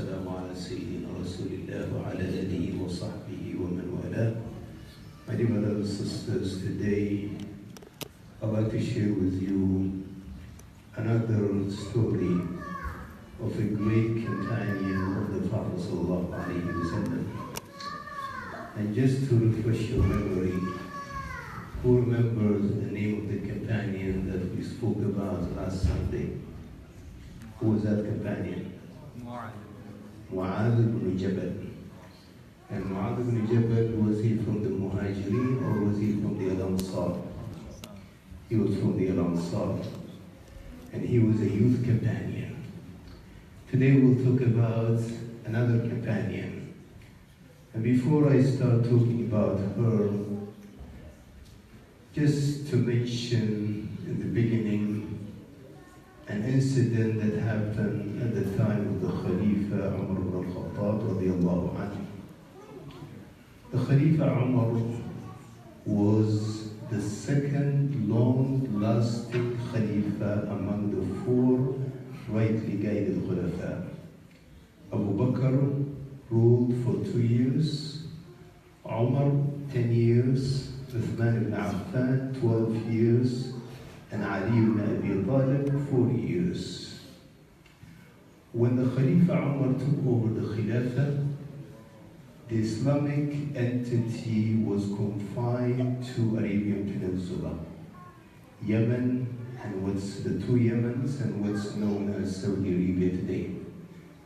والسلام على سيدنا رسول الله وعلى آله وصحبه ومن والاه. My dear brothers and sisters, today I'd like to share with you another story of a great companion of the Prophet sallallahu alaihi wasallam. And just to refresh your memory, who remembers the name of the companion that we spoke about last Sunday? Who was that companion? Mu'adh ibn Jabal. And Mu'adh ibn Jabal, was he from the Muhajirin or was he from the Al-Ansar? He was from the Al-Ansar. And he was a youth companion. Today we'll talk about another companion. And before I start talking about her, just to mention in the beginning an incident that happened at the time of the Khalifa Umar ibn al-Khattab radiyallahu anhu. The Khalifa Umar was the second long-lasting Khalifa among the four rightly guided Khulafa. Abu Bakr ruled for 2 years, Umar 10 years, Uthman ibn Affan 12 years, and Ali ibn Abi Talib 4 years. When the Khalifa Umar took over the Khilafah, the Islamic entity was confined to Arabian Peninsula, Yemen, and what's the two Yemens and what's known as Saudi Arabia today.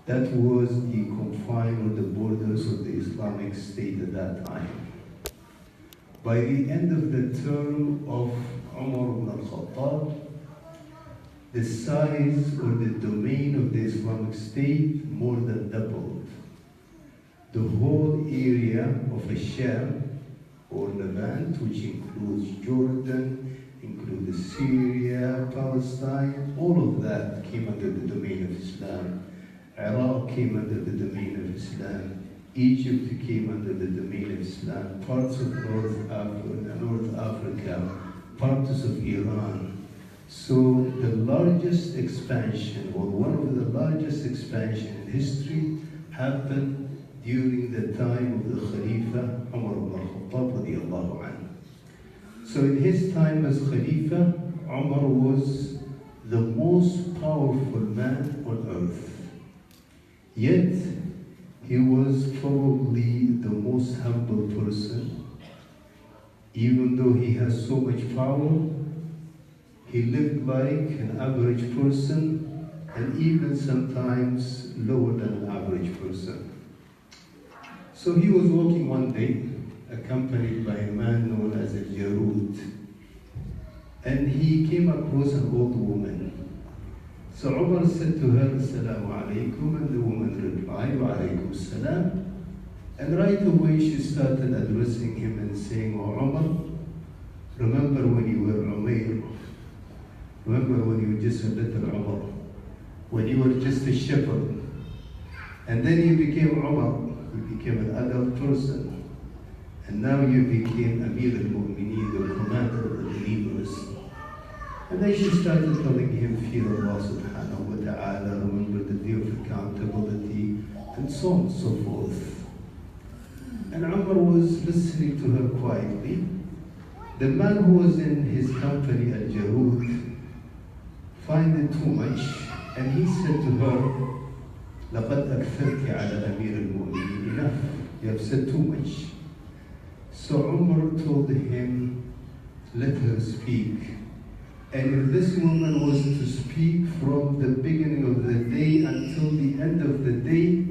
That was the confine or the borders of the Islamic State at that time. By the end of the term of Umar ibn al-Khattab, the size or the domain of the Islamic State more than doubled. The whole area of Sham or Levant, which includes Jordan, includes Syria, Palestine, all of that came under the domain of Islam. Iraq came under the domain of Islam. Egypt came under the domain of Islam. Parts of North Africa, parts of Iran. So the largest expansion, or one of the largest expansion in history, happened during the time of the Khalifa Umar ibn al-Khattab radiyallahu anhu. So in his time as Khalifa, Umar was the most powerful man on earth. Yet, he was probably the most humble person. Even though he has so much power, he lived like an average person and even sometimes lower than an average person. So he was walking one day, accompanied by a man known as Al-Jarud, and he came across an old woman. So Umar said to her, Assalamu alaikum, and the woman replied, Wa alaikum assalam. And right away she started addressing him and saying, Oh Umar, remember when you were Umair? Remember when you were just a little Umar? When you were just a shepherd? And then you became Umar, you became an adult person. And now you became Amir al-Mu'mineen, the commander of the believers. And then she started telling him, fear Allah subhanahu wa ta'ala, remember the day of accountability, and so on and so forth. And Umar was listening to her quietly. The man who was in his company, Al-Jarud, found it too much, and he said to her, لَقَدْ أَكْثَرْتِ عَلَى أَمِيرِ الْمُؤْمِنِينَ. Enough, you have said too much. So Umar told him, let her speak. And if this woman was to speak from the beginning of the day until the end of the day,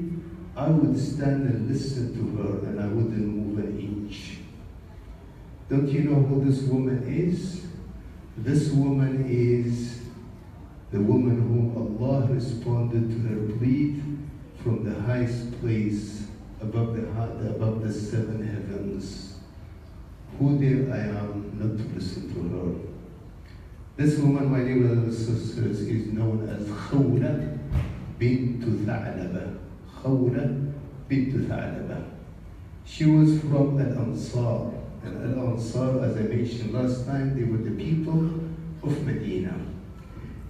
I would stand and listen to her and I wouldn't move an inch. Don't you know who this woman is? This woman is the woman whom Allah responded to her plea from the highest place above the seven heavens. Who there I am not to listen to her. This woman, my dear brothers and sisters, is known as Khawla bint Tha'laba. Khawla bint Tha'laba. She was from Al-Ansar. And Al-Ansar, as I mentioned last time, they were the people of Medina.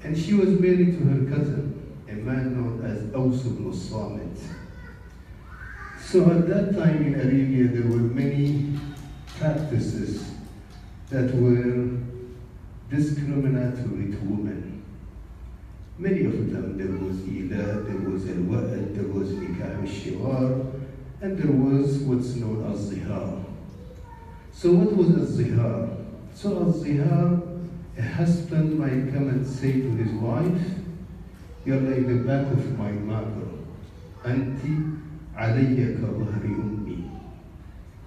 And she was married to her cousin, a man known as Aws ibn Samit. So at that time in Arabia, there were many practices that were discriminatory to women. Many of them, there was Ila, there was Al-Wa'ad, there was Nikah al-Shigar, and there was what's known as Zihar. So what was al-Zihar? So al-Zihar, a husband might come and say to his wife, "You're like the back of my mother. Anti alayya ka dhahri ummi."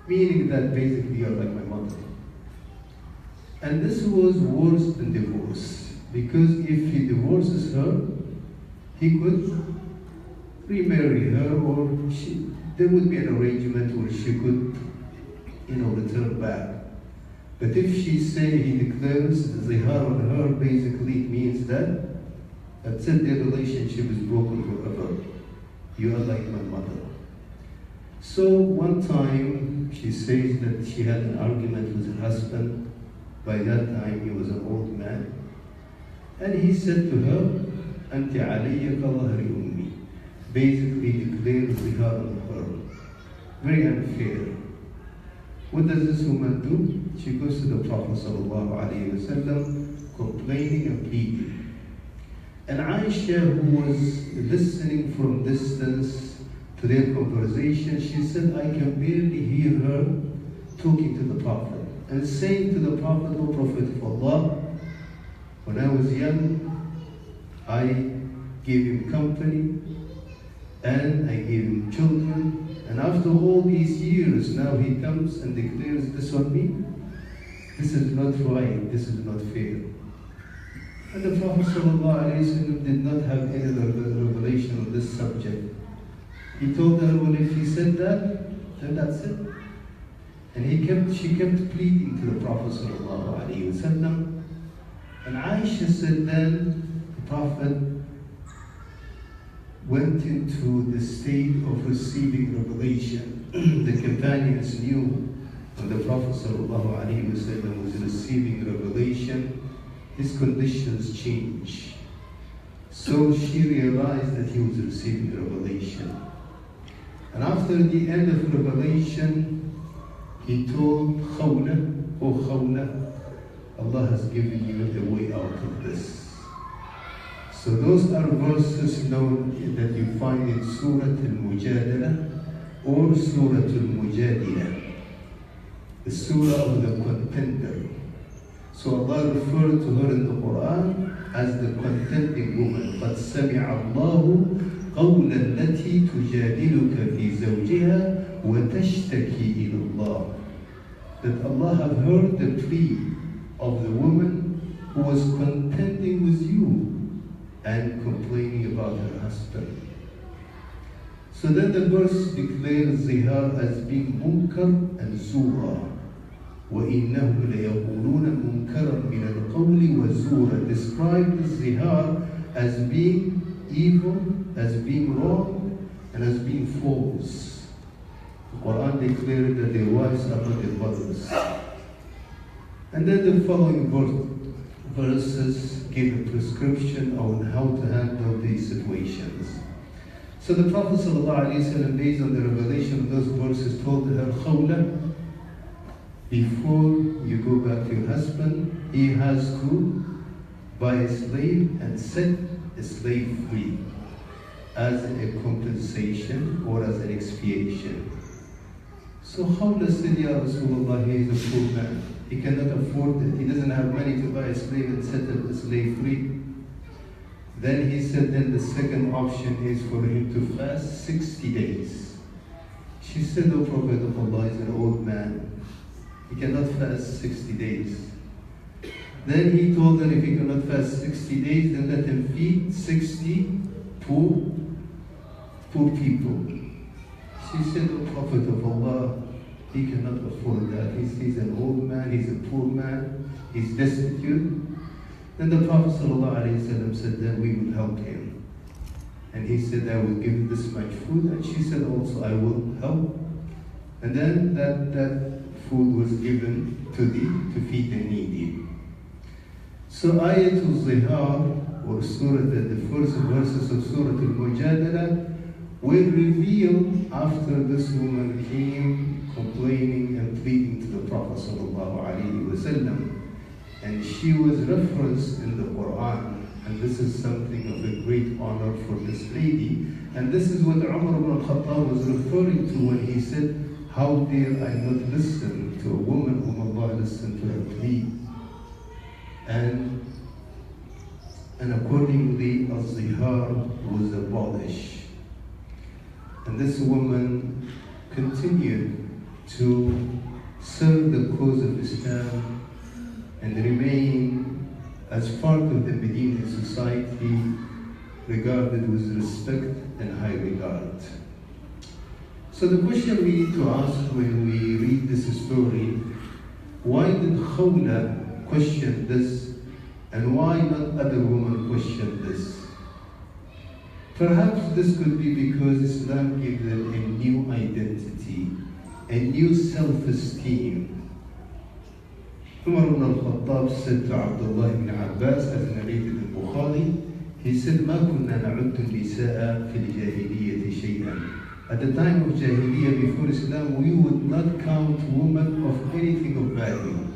Meaning that basically you're like my mother. And this was worse than divorce, because if he divorces her, he could remarry her, or there would be an arrangement where she could, return back. But if he declares zihar on her, basically it means that that's it, their relationship is broken forever. You are like my mother. So one time she says that she had an argument with her husband. By that time he was an old man. And he said to her, "Anti alayya ka dhahri ummi." Basically declared zihar on her. Very unfair. What does this woman do? She goes to the Prophet ﷺ complaining and pleading. And Aisha, who was listening from distance to their conversation, she said, "I can barely hear her talking to the Prophet and saying to the Prophet, 'O Prophet of Allah, when I was young, I gave him company and I gave him children. And after all these years, now he comes and declares this on me. This is not right, this is not fair.'" And the Prophet ﷺ did not have any revelation on this subject. He told her, "Well, if he said that, then that's it." And she kept pleading to the Prophet ﷺ. And Aisha said then, the Prophet went into the state of receiving revelation. The companions knew when the Prophet ﷺ was receiving revelation, his conditions changed. So she realized that he was receiving revelation. And after the end of revelation, he told Khawla, "O Khawla, Allah has given you the way out of this." So those are verses known that you find in Surah Al-Mujadala or Surah Al-Mujadila, the Surah of the contender. So Allah referred to her in the Quran as the contending woman. قَدْ سَمِعَ اللَّهُ قَوْلَ الَّتِي تُجَادِلُكَ فِي زَوْجِهَا وَتَشْتَكِي إِلَى اللَّهِ. That Allah have heard the plea of the woman who was contending with you and complaining about her husband. So then the verse declares zihar as being munkar and zura. وَإِنَّهُمْ لَيَقُولُونَ مُنْكَرًا مِنَ الْقَوْلِ وَزُورًا. Described zihar as being evil, as being wrong, and as being false. The Quran declared that their wives are not their mothers. And then the following verses give a prescription on how to handle these situations. So the Prophet ﷺ, based on the revelation of those verses, told her, "Khawla, before you go back to your husband, he has to buy a slave and set a slave free as a compensation or as an expiation." So Khawla said, "Ya Rasulullah, he is a poor man. He cannot afford it. He doesn't have money to buy a slave and set a slave free." Then he said, then the second option is for him to fast 60 days. She said, "O Prophet of Allah, is an old man. He cannot fast 60 days." Then he told her if he cannot fast 60 days, then let him feed 60 poor people. She said, "O Prophet of Allah, he cannot afford that. He's an old man, he's a poor man, he's destitute." Then the Prophet ﷺ said, "Then we will help him." And he said, "I will give him this much food." And she said also, "I will help." And then that food was given to feed the needy. So Ayatul Zihar or the first verses of Surah Al-Mujadala were revealed after this woman came complaining and pleading to the Prophet ﷺ. And she was referenced in the Quran. And this is something of a great honor for this lady. And this is what Umar ibn al-Khattab was referring to when he said, how dare I not listen to a woman whom Allah listened to her plea? And accordingly, al-zihar was abolished. And this woman continued to serve the cause of Islam and remain as part of the Medinan society, regarded with respect and high regard. So the question we need to ask when we read this story, why did Khawla question this, and why not other women question this? Perhaps this could be because Islam gave them a new identity, a new self-esteem. Umar ibn al-Khattab said to Abdullah ibn Abbas, as narrated in Bukhari, he said, مَا كُنَّا نَعُدُّ النِّسَاءَ فِي الْجَاهِلِيَّةِ شَيْئًا. At the time of Jahiliyyah, before Islam, we would not count women of anything of value.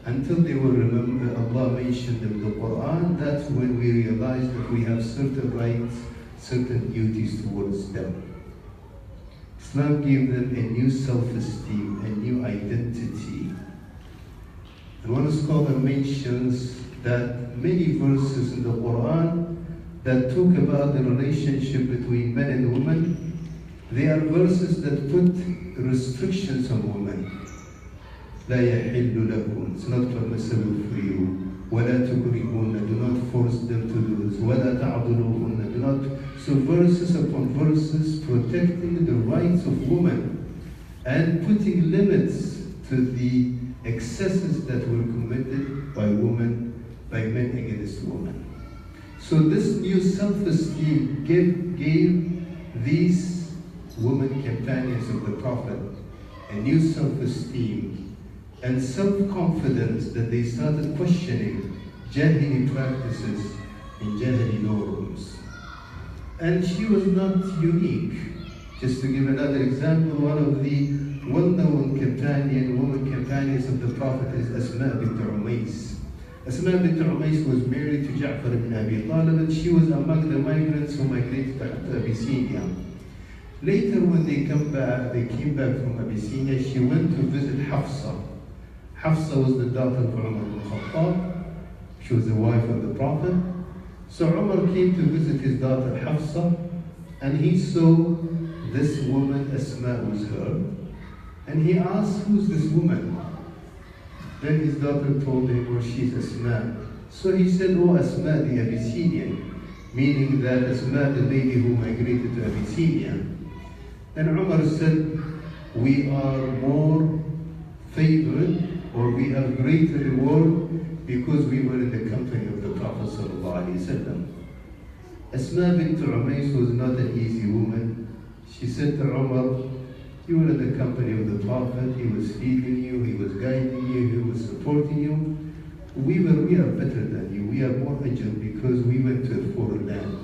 Until they will remember Allah mentioned in the Quran, that's when we realize that we have certain rights, certain duties towards them. Islam gave them a new self-esteem, a new identity. And one scholar mentions that many verses in the Quran that talk about the relationship between men and women, they are verses that put restrictions on women. لا يحل لكم, it's not permissible for you. ولا تكرهون, do not force them to do this. ولا تعضلوهن, do not. So verses upon verses protecting the rights of women and putting limits to the excesses that were committed by women, by men against women. So this new self-esteem gave these women companions of the Prophet a new self-esteem and self-confidence that they started questioning Jahili practices and Jahili norms. And she was not unique. Just to give another example, one of the well-known women companions of the Prophet is Asma bint Umays. Asma bint Umays was married to Ja'far ibn Abi Talib, and she was among the migrants who migrated to Abyssinia. Later, when they came back from Abyssinia, she went to visit Hafsa. Hafsa was the daughter of Umar ibn Khattab. She was the wife of the Prophet. So Umar came to visit his daughter Hafsa, and he saw this woman, Asma, was her. And he asked, who's this woman? Then his daughter told him, well, she's Asma. So he said, oh, Asma the Abyssinian, meaning that Asma, the lady who migrated to Abyssinia. And Umar said, we are more favored, or we have greater reward because we were in the company of the Prophet ﷺ. Asma bint Umays was not an easy woman. She said to Umar, you were in the company of the Prophet, he was feeding you, he was guiding you, he was supporting you. We are better than you, we are more ajr because we went to a foreign land.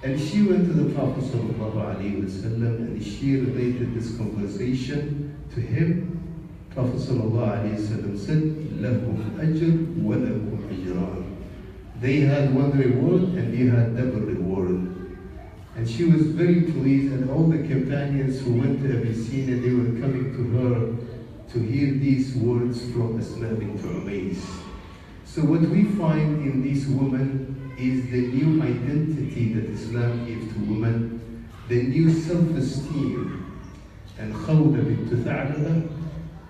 And she went to the Prophet ﷺ and she related this conversation to him. Prophet ﷺ said, لَهُمْ أَجْرٌ وَلَكُمْ أَجْرًا. They had one reward and you had double reward. And she was very pleased, and all the companions who went to Abyssinia, they were coming to her to hear these words from Asma bint Umays. So what we find in these women is the new identity that Islam gave to women, the new self-esteem. And Khawla bint Tha'laba,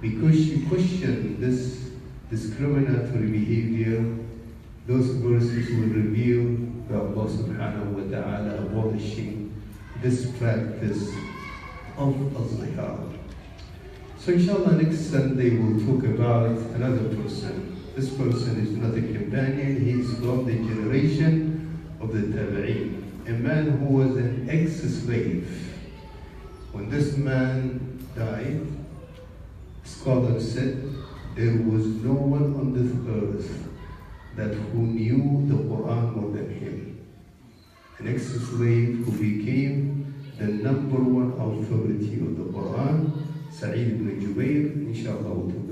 because she questioned this discriminatory behavior, those verses were revealed by Allah subhanahu wa ta'ala abolishing this practice of al-zihar. So inshallah next Sunday we'll talk about another person. This person is not a companion, he is from the generation of the Tabi'een, a man who was an ex-slave. When this man died, scholars said there was no one on this earth that who knew the Quran more than him. An ex-slave who became the number one authority of the Quran, Sa'id ibn Jubair, inshallah.